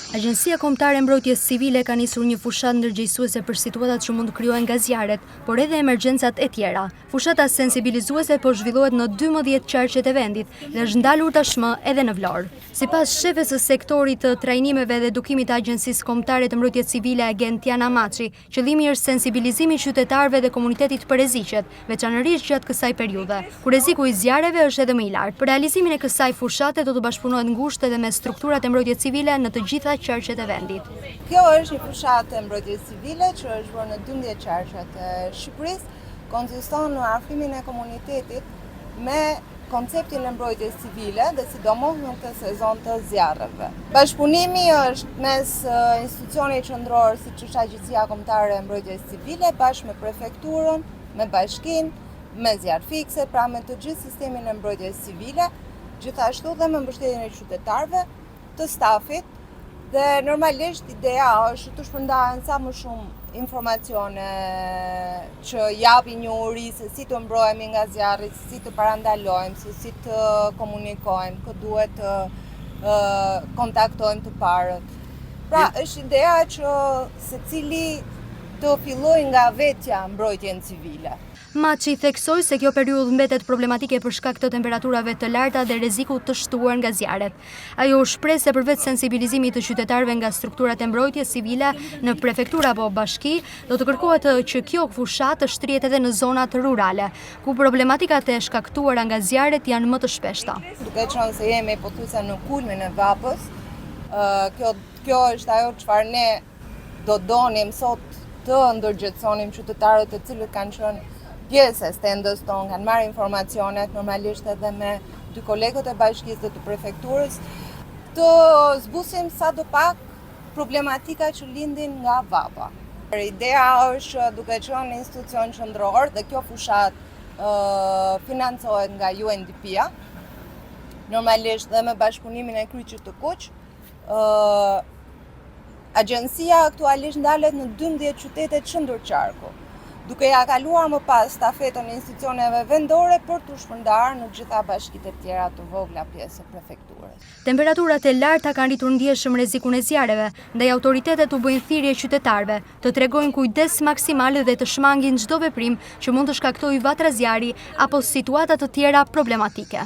Agjencia Kombëtare e Mbrojtjes Civile ka nisur një fushatë ndërgjegjësuese për situatat që mund të krijohen nga zjarret, por edhe emergjencat e tjera. Fushata sensibilizuese po zhvillohet në 12 qarqet e vendit dhe është ndalur tashmë edhe në Vlorë. Sipas shefes së sektorit të trajnimeve dhe edukimit të Agjencisë Kombëtare të Mbrojtjes Civile Agentiana Maçi, qëllimi është sensibilizimi i qytetarëve dhe komunitetit për rreziqet, veçanërisht gjatë kësaj periudhe, kur rreziku i zjarreve është edhe më i lartë. Për realizimin e kësaj fushate do të bashkëpunohet ngushtë edhe me strukturat e mbrojtjes civile në të gjitha qarqet e vendit. Kjo është një fushatë e mbrojtjes civile që është bërë në 12 qarqet e Shqipërisë, konsiston në afrimin e komunitetit me konceptin e mbrojtjes civile dhe sidomos në këtë sezon të zjarreve. Bashkëpunimi është mes institucionit qendror siç është Agjencia Kombëtare e Mbrojtjes Civile bashkë me prefekturën, me bashkinë, me zjarr fikse, pra me të gjithë sistemin e mbrojtjes civile, gjithashtu dhe me mbështetjen e qytetarëve, të stafit. Dhe normalisht ideja është të shpërndahen sa më shumë informacione që japin një uri se si të mbrohemi nga zjarri, se si të parandalojmë, se si të komunikojmë, kë duhet të kontaktojmë të parët. Pra është ideja që secili të fillojë nga vetja mbrojtjen civile. Maçi theksoi se kjo periudhë mbetet problematike për shkak të temperaturave të larta dhe rrezikut të shtuar nga zjarret. Ajo shpreh se përveç sensibilizimit të qytetarëve nga strukturat e mbrojtjes civile në prefektura apo bashki, do të kërkohet që kjo fushatë të shtrihet edhe në zonat rurale, ku problematikat e shkaktuara nga zjarret janë më të shpeshta. Duke qenë se jemi pothuajse në kulmin e vapës, kjo është ajo çfarë ne do donim sot të ndërgjegjësonim qytetarët e cilët kanë qenë pjesë e stendës tonë, kanë marrë informacionet, normalisht edhe me dy kolegët e bashkisë dhe të prefekturës, të zbusim sadopak problematika që lindin nga vapa. Ideja është duke qenë institucion qendror dhe kjo fushatë financohet nga UNDP-a, normalisht dhe me bashkëpunimin e Kryqit të Kuq. Agjencia aktualisht ndalet në 12 qytete qendërqarku, duke ja kaluar më pas stafetën e institucioneve vendore për të shpërndarë në gjitha bashkitë e tjera të vogla pjesë e prefekturës. Temperaturat e larta kanë rritur ndjeshëm rrezikun e zjarreve, ndaj autoritetet u bëjnë thirrje qytetarëve të tregojnë kujdes maksimal dhe të shmangin çdo veprim që mund të shkaktojë vatrazjarri apo situata të tjera problematike.